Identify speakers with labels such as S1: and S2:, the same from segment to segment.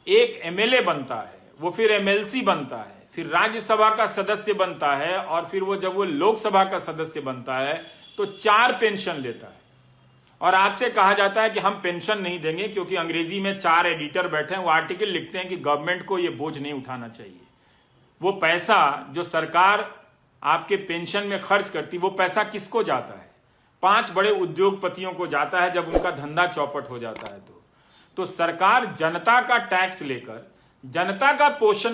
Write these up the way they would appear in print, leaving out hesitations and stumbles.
S1: एक एमएलए बनता है, वो फिर एमएलसी बनता है, फिर राज्यसभा का सदस्य बनता है, और फिर वो जब वो लोकसभा का सदस्य बनता है तो 4 पेंशन लेता है। और आपसे कहा जाता है कि हम पेंशन नहीं देंगे, क्योंकि अंग्रेजी में 4 एडिटर बैठे हैं, वो आर्टिकल लिखते हैं कि गवर्नमेंट को ये बोझ नहीं उठाना चाहिए। वो पैसा जो सरकार आपके पेंशन में खर्च करती, वो पैसा किसको जाता है? 5 बड़े उद्योगपतियों को जाता है, जब उनका धंधा चौपट हो जाता है। तो सरकार जनता का टैक्स लेकर जनता का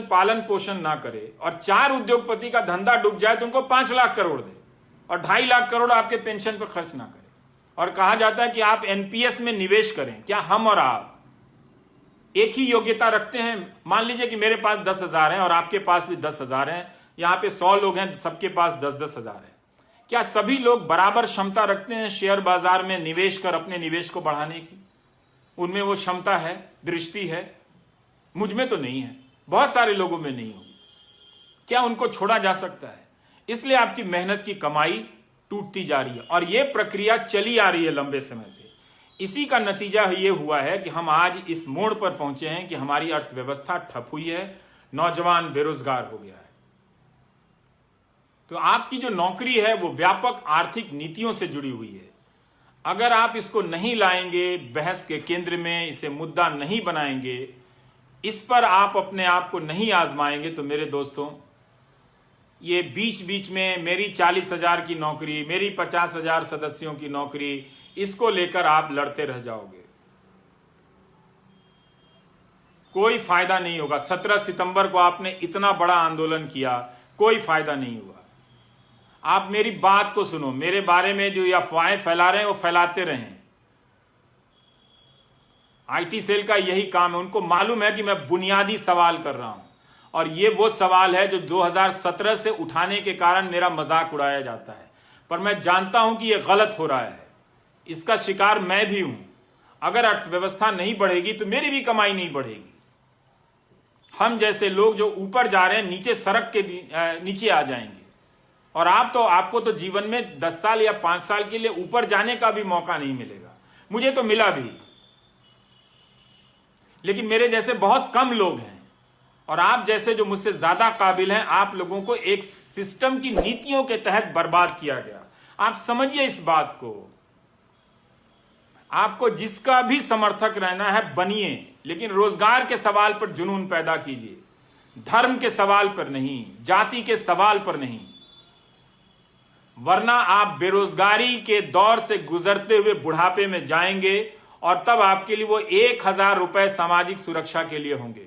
S1: पालन पोषण ना करे और 4 उद्योगपति का धंधा डूब जाए तो उनको 5 लाख करोड़ दे और 2.5 लाख करोड़ आपके पेंशन पर खर्च ना करे। और कहा जाता है कि आप एनपीएस में निवेश करें। क्या हम और आप एक ही योग्यता रखते हैं? मान लीजिए कि मेरे पास 10,000 है और आपके पास भी 10,000 है, यहां पे 100 लोग हैं, सबके पास 10-10 हजार है। क्या सभी लोग बराबर क्षमता रखते हैं शेयर बाजार में निवेश कर अपने निवेश को बढ़ाने की? उनमें वो क्षमता है, दृष्टि है? मुझ में तो नहीं है, बहुत सारे लोगों में नहीं होगी। क्या उनको छोड़ा जा सकता है? इसलिए आपकी मेहनत की कमाई टूटती जा रही है और यह प्रक्रिया चली आ रही है लंबे समय से। इसी का नतीजा यह हुआ है कि हम आज इस मोड़ पर पहुंचे हैं कि हमारी अर्थव्यवस्था ठप हुई है, नौजवान बेरोजगार हो गया है। तो आपकी जो नौकरी है वो व्यापक आर्थिक नीतियों से जुड़ी हुई है। अगर आप इसको नहीं लाएंगे बहस के केंद्र में, इसे मुद्दा नहीं बनाएंगे, इस पर आप अपने आप को नहीं आजमाएंगे, तो मेरे दोस्तों, ये बीच बीच में मेरी 40,000 की नौकरी, मेरी 50,000 सदस्यों की नौकरी, इसको लेकर आप लड़ते रह जाओगे। कोई फायदा नहीं होगा। 17 सितंबर को आपने इतना बड़ा आंदोलन किया, कोई फायदा नहीं हुआ। आप मेरी बात को सुनो, मेरे बारे में जो अफवाहें फैला रहे हैं वो फैलाते रहें। आईटी सेल का यही काम है। उनको मालूम है कि मैं बुनियादी सवाल कर रहा हूं और ये वो सवाल है जो 2017 से उठाने के कारण मेरा मजाक उड़ाया जाता है, पर मैं जानता हूं कि ये गलत हो रहा है। इसका शिकार मैं भी हूं। अगर अर्थव्यवस्था नहीं बढ़ेगी तो मेरी भी कमाई नहीं बढ़ेगी। हम जैसे लोग जो ऊपर जा रहे हैं, नीचे सड़क के नीचे आ जाएंगे। और आपको तो जीवन में 10 साल या 5 साल के लिए ऊपर जाने का भी मौका नहीं मिलेगा। मुझे तो मिला भी, लेकिन मेरे जैसे बहुत कम लोग हैं और आप जैसे जो मुझसे ज्यादा काबिल हैं, आप लोगों को एक सिस्टम की नीतियों के तहत बर्बाद किया गया। आप समझिए इस बात को। आपको जिसका भी समर्थक रहना है बनिए, लेकिन रोजगार के सवाल पर जुनून पैदा कीजिए, धर्म के सवाल पर नहीं, जाति के सवाल पर नहीं, वरना आप बेरोजगारी के दौर से गुजरते हुए बुढ़ापे में जाएंगे और तब आपके लिए वो 1,000 रुपए सामाजिक सुरक्षा के लिए होंगे,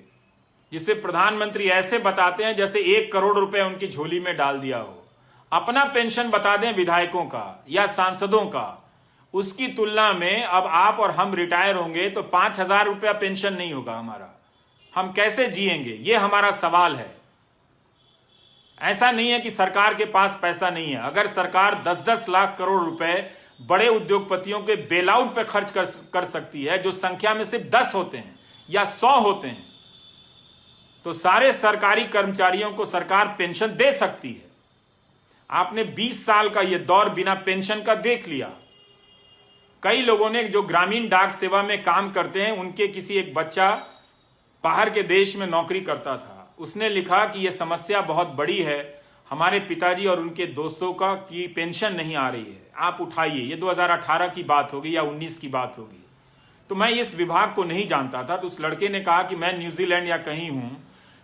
S1: जिसे प्रधानमंत्री ऐसे बताते हैं जैसे 1 करोड़ रुपए उनकी झोली में डाल दिया हो। अपना पेंशन बता दें विधायकों का या सांसदों का, उसकी तुलना में अब आप और हम रिटायर होंगे तो 5,000 रुपया पेंशन नहीं होगा हमारा। हम कैसे जिएंगे, ये हमारा सवाल है। ऐसा नहीं है कि सरकार के पास पैसा नहीं है। अगर सरकार 10-10 लाख करोड़ रुपए बड़े उद्योगपतियों के बेलआउट पे खर्च कर सकती है, जो संख्या में सिर्फ 10 होते हैं या 100 होते हैं, तो सारे सरकारी कर्मचारियों को सरकार पेंशन दे सकती है। आपने 20 साल का यह दौर बिना पेंशन का देख लिया। कई लोगों ने जो ग्रामीण डाक सेवा में काम करते हैं, उनके किसी एक बच्चा बाहर के देश में नौकरी करता था, उसने लिखा कि यह समस्या बहुत बड़ी है, हमारे पिताजी और उनके दोस्तों का की पेंशन नहीं आ रही है, आप उठाइए। ये 2018 की बात होगी या 19 की बात होगी। तो मैं इस विभाग को नहीं जानता था, तो उस लड़के ने कहा कि मैं न्यूजीलैंड या कहीं हूं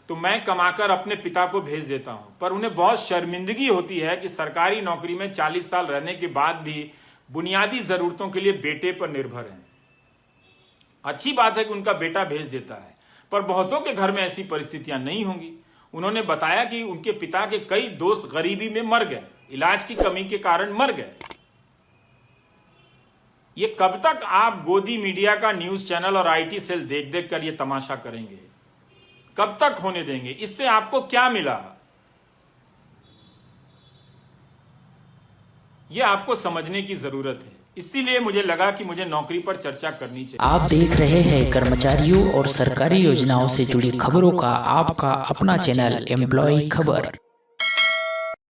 S1: तो मैं कमाकर अपने पिता को भेज देता हूं। पर उन्हें बहुत शर्मिंदगी होती है कि सरकारी नौकरी में 40 साल रहने के बाद भी बुनियादी जरूरतों के लिए बेटे पर निर्भर हैं। अच्छी बात है कि उनका बेटा भेज देता है, पर बहुतों के घर में ऐसी परिस्थितियां नहीं होंगी। उन्होंने बताया कि उनके पिता के कई दोस्त गरीबी में मर गए, इलाज की कमी के कारण मर गए। ये कब तक आप गोदी मीडिया का न्यूज चैनल और आईटी सेल देख देख कर ये तमाशा करेंगे? कब तक होने देंगे? इससे आपको क्या मिला? ये आपको समझने की जरूरत है। इसीलिए मुझे लगा कि मुझे नौकरी पर चर्चा करनी चाहिए।
S2: आप देख रहे हैं कर्मचारियों और सरकारी योजनाओं से जुड़ी खबरों का आपका अपना चैनल एम्प्लॉय खबर।